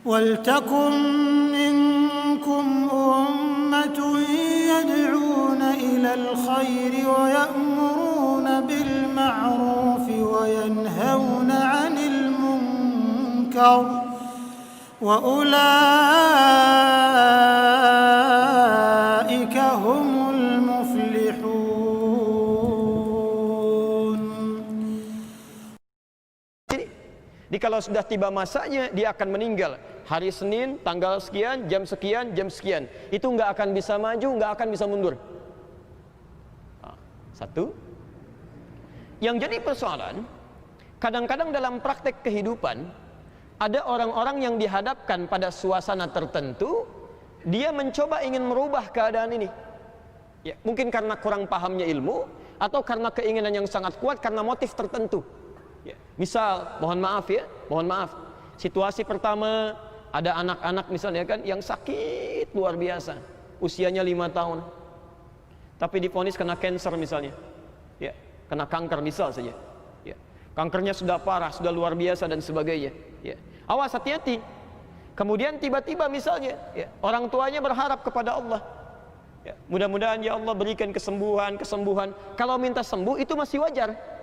وَلْتَكُنْ مِنْكُمْ أُمَّةٌ يَدْعُونَ إِلَى الْخَيْرِ وَيَأْمُرُونَ بِالْمَعْرُوفِ وَيَنْهَوْنَ عَنِ الْمُنْكَرِ وَأُولَئِكَ هُمُ الْمُفْلِحُونَ. Jadi kalau sudah tiba masanya dia akan meninggal hari Senin, tanggal sekian, jam sekian, jam sekian. Itu nggak akan bisa maju, nggak akan bisa mundur. Satu. Yang jadi persoalan, kadang-kadang dalam praktek kehidupan ada orang-orang yang dihadapkan pada suasana tertentu, dia mencoba ingin merubah keadaan ini. Ya, mungkin karena kurang pahamnya ilmu atau karena keinginan yang sangat kuat karena motif tertentu. Ya, misal, mohon maaf, situasi pertama ada anak-anak misalnya kan yang sakit luar biasa, usianya 5 tahun, tapi divonis kena kanker misalnya, ya, kena kanker misal saja, ya, kankernya sudah parah, sudah luar biasa dan sebagainya, ya. Awas, hati-hati. Kemudian tiba-tiba misalnya, ya, orang tuanya berharap kepada Allah, ya, mudah-mudahan ya Allah berikan kesembuhan. Kalau minta sembuh itu masih wajar.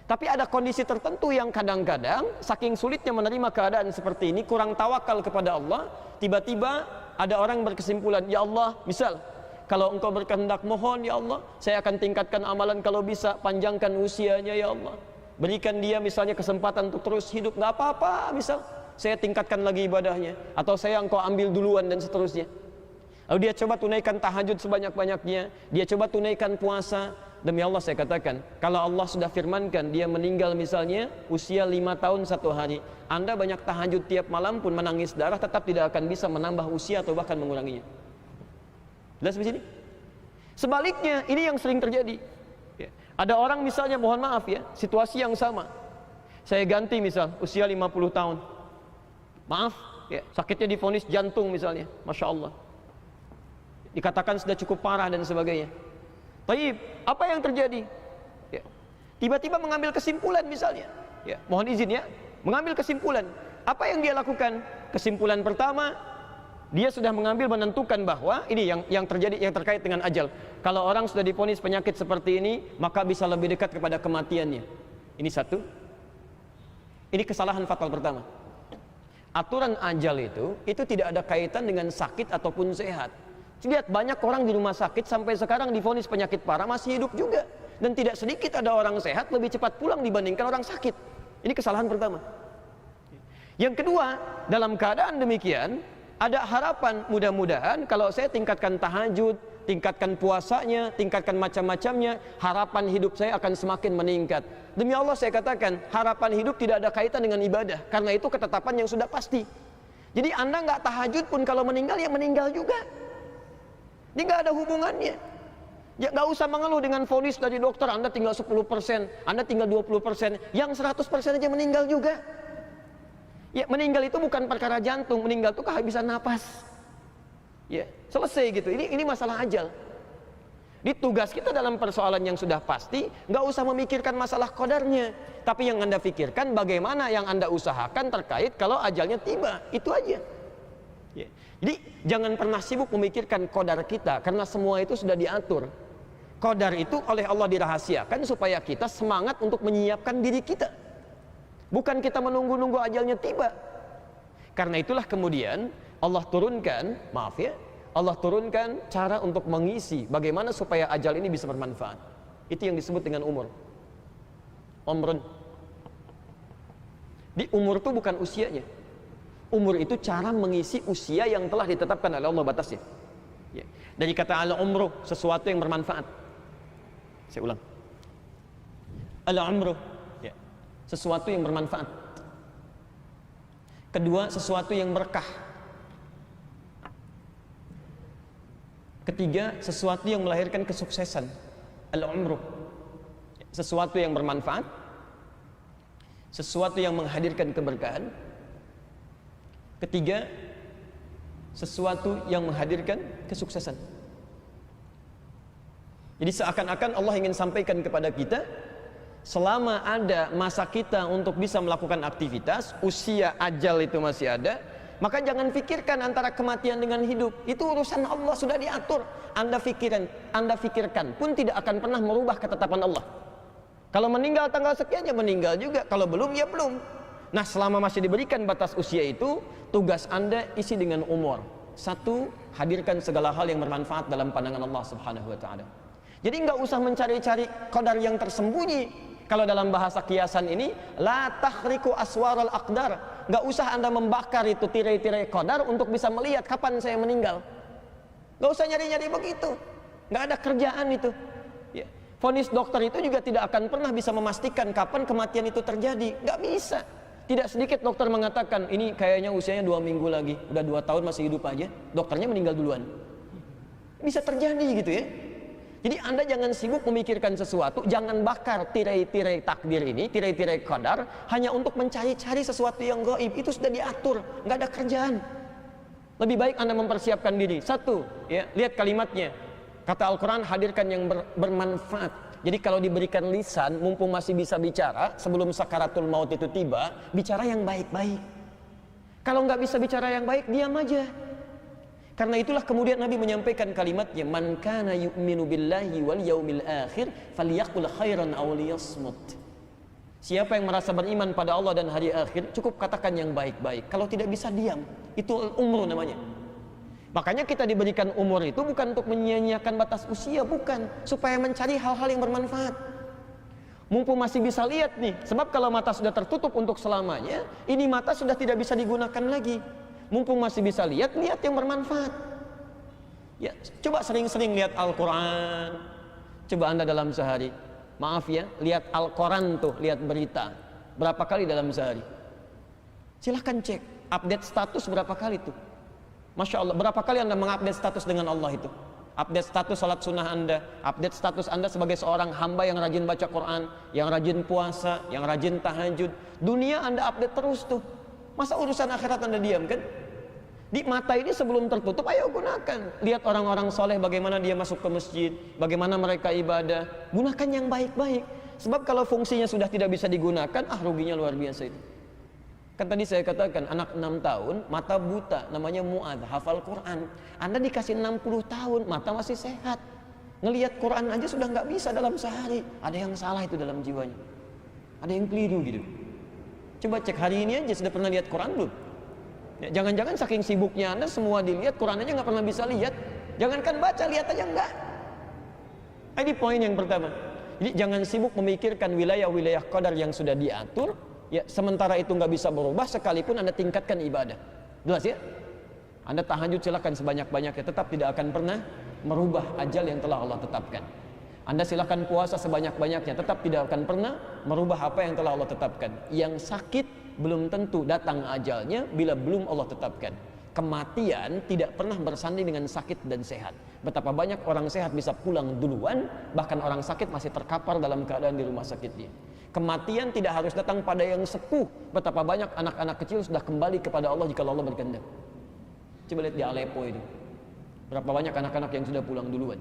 Tapi ada kondisi tertentu yang kadang-kadang saking sulitnya menerima keadaan seperti ini, kurang tawakal kepada Allah, tiba-tiba ada orang berkesimpulan, ya Allah, misal, kalau engkau berkehendak mohon ya Allah, saya akan tingkatkan amalan kalau bisa, panjangkan usianya ya Allah, berikan dia misalnya kesempatan untuk terus hidup, nggak apa-apa, misal, saya tingkatkan lagi ibadahnya, atau saya engkau ambil duluan dan seterusnya. Lalu dia coba tunaikan tahajud sebanyak-banyaknya, dia coba tunaikan puasa. Demi Allah saya katakan, kalau Allah sudah firmankan dia meninggal misalnya usia 5 tahun 1 hari, Anda banyak tahajud tiap malam pun menangis darah tetap tidak akan bisa menambah usia atau bahkan menguranginya. Jelas di sini? Sebaliknya, ini yang sering terjadi. Ya. Ada orang misalnya, mohon maaf ya, situasi yang sama. Saya ganti misal usia 50 tahun. Maaf, ya, sakitnya divonis jantung misalnya, Masya Allah. Dikatakan sudah cukup parah dan sebagainya. Taib, apa yang terjadi? Ya. Tiba-tiba mengambil kesimpulan misalnya, ya, mohon izin ya, mengambil kesimpulan. Apa yang dia lakukan? Kesimpulan pertama, dia sudah mengambil menentukan bahwa ini yang terjadi, yang terkait dengan ajal. Kalau orang sudah divonis penyakit seperti ini, maka bisa lebih dekat kepada kematiannya. Ini satu. Ini kesalahan fatal pertama. Aturan ajal itu tidak ada kaitan dengan sakit ataupun sehat. Lihat, banyak orang di rumah sakit sampai sekarang divonis penyakit parah masih hidup juga, dan tidak sedikit ada orang sehat lebih cepat pulang dibandingkan orang sakit. Ini kesalahan pertama. Yang kedua, dalam keadaan demikian ada harapan, mudah-mudahan kalau saya tingkatkan tahajud, tingkatkan puasanya, tingkatkan macam-macamnya, harapan hidup saya akan semakin meningkat. Demi Allah saya katakan, harapan hidup tidak ada kaitan dengan ibadah, karena itu ketetapan yang sudah pasti. Jadi Anda nggak tahajud pun kalau meninggal, ya meninggal juga. Ini nggak ada hubungannya. Ya, nggak usah mengeluh dengan vonis dari dokter, Anda tinggal 10%, Anda tinggal 20%, yang 100% aja meninggal juga. Ya, meninggal itu bukan perkara jantung, meninggal itu kehabisan napas. Ya, selesai gitu. Ini masalah ajal. Di tugas kita dalam persoalan yang sudah pasti, nggak usah memikirkan masalah qadarnya, tapi yang Anda pikirkan bagaimana yang Anda usahakan terkait kalau ajalnya tiba, itu aja. Ya. Jadi jangan pernah sibuk memikirkan qadar kita, karena semua itu sudah diatur. Qadar itu oleh Allah dirahasiakan supaya kita semangat untuk menyiapkan diri kita, bukan kita menunggu-nunggu ajalnya tiba. Karena itulah kemudian Allah turunkan, maaf ya, Allah turunkan cara untuk mengisi bagaimana supaya ajal ini bisa bermanfaat. Itu yang disebut dengan umur. Umrun. Di umur itu bukan usianya. Umur itu cara mengisi usia yang telah ditetapkan oleh Allah batasnya. Ya. Dari kata al-umru, sesuatu yang bermanfaat. Saya ulang. Al-umru, ya, sesuatu yang bermanfaat. Kedua, sesuatu yang berkah. Ketiga, sesuatu yang melahirkan kesuksesan. Al-umru, sesuatu yang bermanfaat, sesuatu yang menghadirkan keberkahan. Ketiga, sesuatu yang menghadirkan kesuksesan. Jadi seakan-akan Allah ingin sampaikan kepada kita, selama ada masa kita untuk bisa melakukan aktivitas, usia ajal itu masih ada, Maka jangan pikirkan antara kematian dengan hidup. Itu urusan Allah, sudah diatur. Anda fikirkan pun tidak akan pernah merubah ketetapan Allah. Kalau meninggal tanggal sekian ya meninggal juga, kalau belum ya belum. Nah, selama masih diberikan batas usia itu, tugas Anda isi dengan umur. Satu, hadirkan segala hal yang bermanfaat dalam pandangan Allah Subhanahu wa taala. Jadi nggak usah mencari-cari qadar yang tersembunyi. Kalau dalam bahasa kiasan ini, la tahriku aswaral aqdar. Nggak usah Anda membakar itu tirai-tirai qadar untuk bisa melihat kapan saya meninggal. Nggak usah nyari-nyari begitu. Nggak ada kerjaan itu. Ya. Vonis dokter itu juga tidak akan pernah bisa memastikan kapan kematian itu terjadi. Nggak bisa. Tidak sedikit dokter mengatakan, ini kayaknya usianya 2 minggu lagi, udah 2 tahun masih hidup aja, dokternya meninggal duluan. Bisa terjadi gitu ya. Jadi Anda jangan sibuk memikirkan sesuatu, jangan bakar tirai-tirai takdir ini, tirai-tirai qadar, hanya untuk mencari-cari sesuatu yang gaib. Itu sudah diatur, nggak ada kerjaan. Lebih baik Anda mempersiapkan diri. Satu, ya, lihat kalimatnya. Kata Al-Quran, hadirkan yang bermanfaat. Jadi kalau diberikan lisan, mumpung masih bisa bicara, sebelum sakaratul maut itu tiba, bicara yang baik-baik. Kalau nggak bisa bicara yang baik, diam aja. Karena itulah kemudian Nabi menyampaikan kalimatnya, man kana yu'minu billahi wal yaumil akhir falyaqul khairan aw liyasmut. Siapa yang merasa beriman pada Allah dan hari akhir, cukup katakan yang baik-baik. Kalau tidak bisa diam, itu umur namanya. Makanya kita diberikan umur itu bukan untuk menyia-nyiakan batas usia, bukan, supaya mencari hal-hal yang bermanfaat. Mumpung masih bisa lihat nih, sebab kalau mata sudah tertutup untuk selamanya, ini mata sudah tidak bisa digunakan lagi. Mumpung masih bisa lihat, lihat yang bermanfaat. Ya, coba sering-sering lihat Al-Quran. Coba Anda dalam sehari, maaf ya, lihat Al-Quran tuh, lihat berita. Berapa kali dalam sehari? Silahkan cek, update status berapa kali tuh. Masya Allah, berapa kali Anda mengupdate status dengan Allah itu? Update status salat sunnah Anda, update status Anda sebagai seorang hamba yang rajin baca Quran, yang rajin puasa, yang rajin tahajud. Dunia Anda update terus tuh. Masa urusan akhirat Anda diam kan? Di mata ini sebelum tertutup, ayo gunakan. Lihat orang-orang soleh bagaimana dia masuk ke masjid, bagaimana mereka ibadah. Gunakan yang baik-baik. Sebab kalau fungsinya sudah tidak bisa digunakan, ruginya luar biasa itu. Kan tadi saya katakan, anak 6 tahun, mata buta, namanya Mu'adz, hafal Quran. Anda dikasih 60 tahun, mata masih sehat. Ngelihat Quran aja sudah nggak bisa dalam sehari. Ada yang salah itu dalam jiwanya. Ada yang keliru gitu. Coba cek hari ini aja, sudah pernah lihat Quran belum? Ya, jangan-jangan saking sibuknya Anda semua dilihat, Quran aja nggak pernah bisa lihat. Jangankan baca, lihat aja enggak. Ini poin yang pertama. Jadi jangan sibuk memikirkan wilayah-wilayah qadar yang sudah diatur. Ya, sementara itu nggak bisa berubah, sekalipun Anda tingkatkan ibadah. Jelas ya? Anda tahajud silakan sebanyak-banyaknya, tetap tidak akan pernah merubah ajal yang telah Allah tetapkan. Anda silakan puasa sebanyak-banyaknya, tetap tidak akan pernah merubah apa yang telah Allah tetapkan. Yang sakit belum tentu datang ajalnya bila belum Allah tetapkan. Kematian tidak pernah bersanding dengan sakit dan sehat. Betapa banyak orang sehat bisa pulang duluan, bahkan orang sakit masih terkapar dalam keadaan di rumah sakitnya. Kematian tidak harus datang pada yang sepuh. Betapa banyak anak-anak kecil sudah kembali kepada Allah jika Allah berkehendak. Coba lihat di Aleppo itu, berapa banyak anak-anak yang sudah pulang duluan.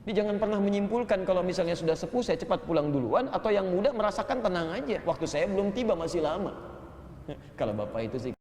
Jadi jangan pernah menyimpulkan kalau misalnya sudah sepuh saya cepat pulang duluan, atau yang muda merasakan tenang aja, waktu saya belum tiba masih lama. Kalau bapak itu sih